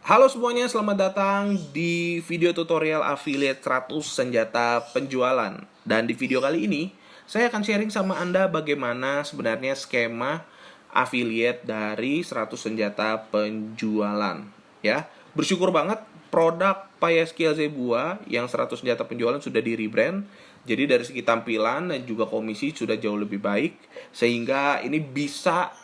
Halo semuanya, selamat datang di video tutorial affiliate 100 senjata penjualan. Dan di video kali ini, saya akan sharing sama Anda bagaimana sebenarnya skema affiliate dari 100 senjata penjualan. Ya, bersyukur banget produk Payaski Azebua yang 100 senjata penjualan sudah di rebrand. Jadi dari segi tampilan dan juga komisi sudah jauh lebih baik, sehingga ini bisa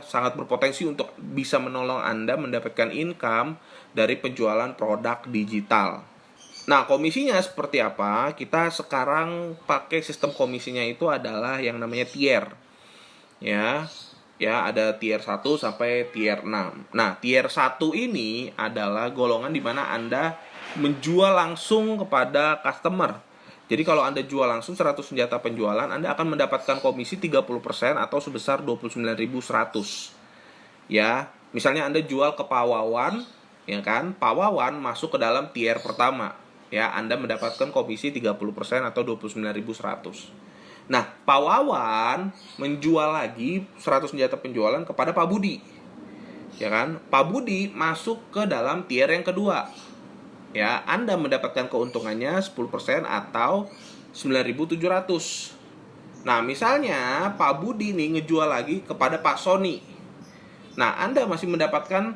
sangat berpotensi untuk bisa menolong Anda mendapatkan income dari penjualan produk digital. Nah, komisinya seperti apa? Kita sekarang pakai sistem komisinya itu adalah yang namanya tier. Ya. Ya, ada tier 1 sampai tier 6. Nah, tier 1 ini adalah golongan di mana Anda menjual langsung kepada customer. Jadi kalau Anda jual langsung 100 senjata penjualan, Anda akan mendapatkan komisi 30% atau sebesar 29.100. Ya, misalnya Anda jual ke Pak Wawan, ya kan? Pak Wawan masuk ke dalam tier pertama. Ya, Anda mendapatkan komisi 30% atau 29.100. Nah, Pak Wawan menjual lagi 100 senjata penjualan kepada Pak Budi. Ya kan? Pak Budi masuk ke dalam tier yang kedua. Ya, Anda mendapatkan keuntungannya 10% atau 9.700. Nah, misalnya Pak Budi nih ngejual lagi kepada Pak Sony. Nah, Anda masih mendapatkan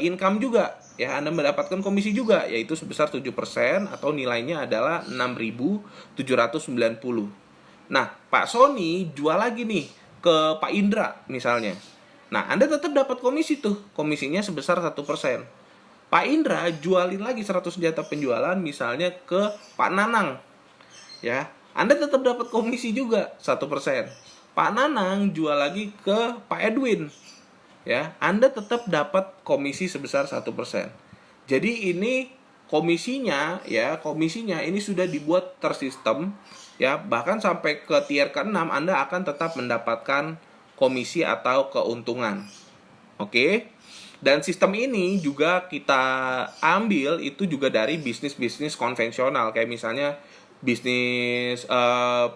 income juga. Ya, Anda mendapatkan komisi juga, yaitu sebesar 7% atau nilainya adalah 6.790. Nah, Pak Sony jual lagi nih ke Pak Indra misalnya. Nah, Anda tetap dapat komisi tuh. Komisinya sebesar 1%. Pak Indra jualin lagi 100 senjata penjualan misalnya ke Pak Nanang. Ya, Anda tetap dapat komisi juga 1%. Pak Nanang jual lagi ke Pak Edwin. Ya, Anda tetap dapat komisi sebesar 1%. Jadi ini komisinya ini sudah dibuat tersistem, ya, bahkan sampai ke tier ke-6 Anda akan tetap mendapatkan komisi atau keuntungan. Oke. Dan sistem ini juga kita ambil itu juga dari bisnis-bisnis konvensional, kayak misalnya bisnis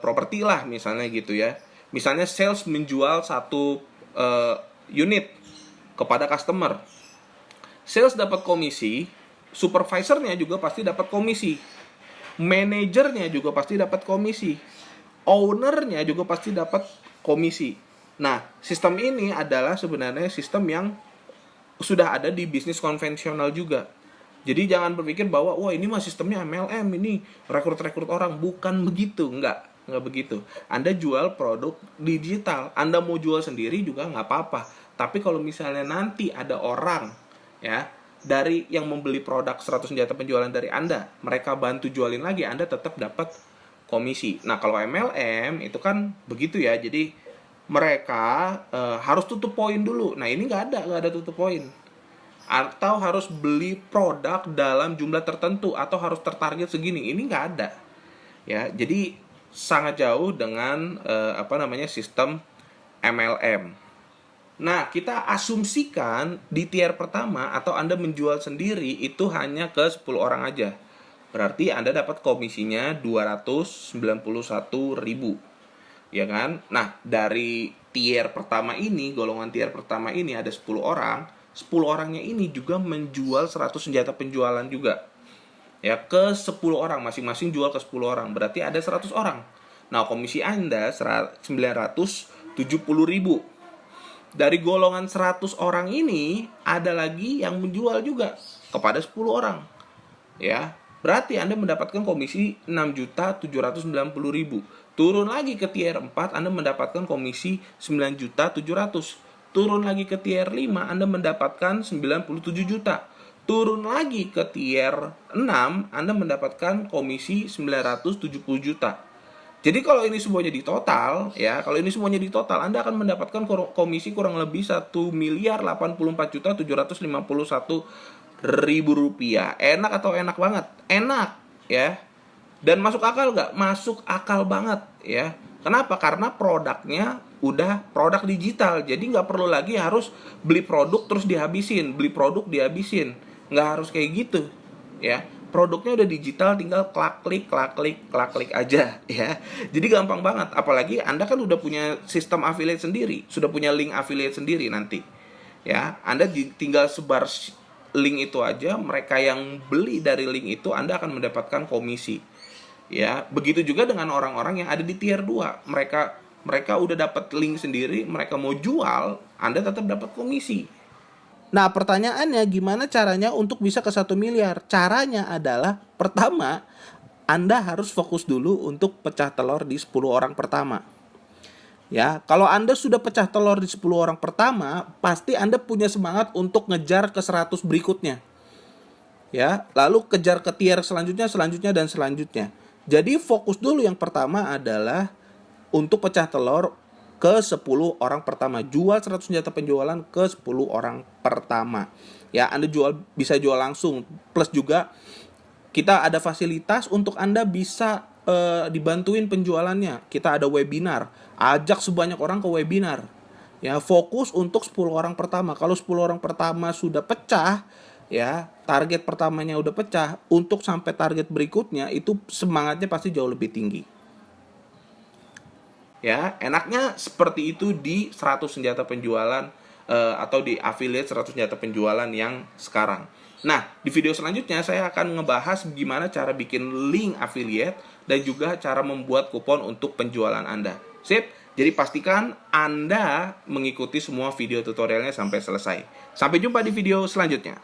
properti lah misalnya gitu ya. Misalnya sales menjual satu unit kepada customer. Sales dapat komisi, supervisornya juga pasti dapat komisi. Manajernya juga pasti dapat komisi. Ownernya juga pasti dapat komisi. Nah, sistem ini adalah sebenarnya sistem yang sudah ada di bisnis konvensional juga. Jadi jangan berpikir bahwa wah ini mah sistemnya MLM, ini rekrut orang. Bukan begitu, enggak begitu. Anda jual produk digital, Anda mau jual sendiri juga nggak apa-apa. Tapi kalau misalnya nanti ada orang ya dari yang membeli produk 100 senjata penjualan dari Anda, mereka bantu jualin lagi, Anda tetap dapat komisi. Nah, kalau MLM itu kan begitu ya. Jadi mereka harus tutup poin dulu. Nah, ini nggak ada tutup poin. Atau harus beli produk dalam jumlah tertentu atau harus tertarget segini. Ini nggak ada. Ya, jadi sangat jauh dengan sistem MLM. Nah, kita asumsikan di tier pertama atau Anda menjual sendiri itu hanya ke 10 orang aja. Berarti Anda dapat komisinya 291.000. Ya kan? Nah, dari tier pertama ini, golongan tier pertama ini ada 10 orang. 10 orangnya ini juga menjual 100 senjata penjualan juga. Ya, ke 10 orang, masing-masing jual ke 10 orang. Berarti ada 100 orang. Nah, komisi Anda 970.000. Dari golongan 100 orang ini ada lagi yang menjual juga kepada 10 orang. Ya, berarti Anda mendapatkan komisi 6.790.000. Turun lagi ke tier 4, Anda mendapatkan komisi 9.700.000. Turun lagi ke tier 5, Anda mendapatkan 97 juta. Turun lagi ke tier 6, Anda mendapatkan komisi 970 juta. Jadi kalau ini semuanya di total, Anda akan mendapatkan komisi kurang lebih 1.084.751.000 rupiah. Enak atau enak banget? Enak, ya. Dan masuk akal nggak? Masuk akal banget, ya. Kenapa? Karena produknya udah produk digital. Jadi nggak perlu lagi harus beli produk terus dihabisin. Nggak harus kayak gitu, ya. Produknya udah digital, tinggal klik aja, ya. Jadi gampang banget. Apalagi Anda kan udah punya sistem affiliate sendiri, sudah punya link affiliate sendiri nanti. Ya, Anda tinggal sebar link itu aja, mereka yang beli dari link itu Anda akan mendapatkan komisi. Ya, begitu juga dengan orang-orang yang ada di tier 2. Mereka udah dapat link sendiri, mereka mau jual, Anda tetap dapat komisi. Nah, pertanyaannya gimana caranya untuk bisa ke 1 miliar? Caranya adalah, pertama, Anda harus fokus dulu untuk pecah telur di 10 orang pertama. Ya, kalau Anda sudah pecah telur di 10 orang pertama, pasti Anda punya semangat untuk ngejar ke 100 berikutnya. Ya, lalu kejar ke tier selanjutnya, dan selanjutnya. Jadi fokus dulu yang pertama adalah untuk pecah telur ke 10 orang pertama. Jual 100 senjata penjualan ke 10 orang pertama. Ya, Anda bisa jual langsung. Plus juga kita ada fasilitas untuk Anda bisa dibantuin penjualannya. Kita ada webinar. Ajak sebanyak orang ke webinar. Ya, fokus untuk 10 orang pertama. Kalau 10 orang pertama sudah pecah, ya, target pertamanya udah pecah, untuk sampai target berikutnya itu semangatnya pasti jauh lebih tinggi. Ya, enaknya seperti itu di 100 senjata penjualan atau di affiliate 100 senjata penjualan yang sekarang. Nah, di video selanjutnya saya akan ngebahas gimana cara bikin link affiliate dan juga cara membuat kupon untuk penjualan Anda. Sip? Jadi pastikan Anda mengikuti semua video tutorialnya sampai selesai. Sampai jumpa di video selanjutnya.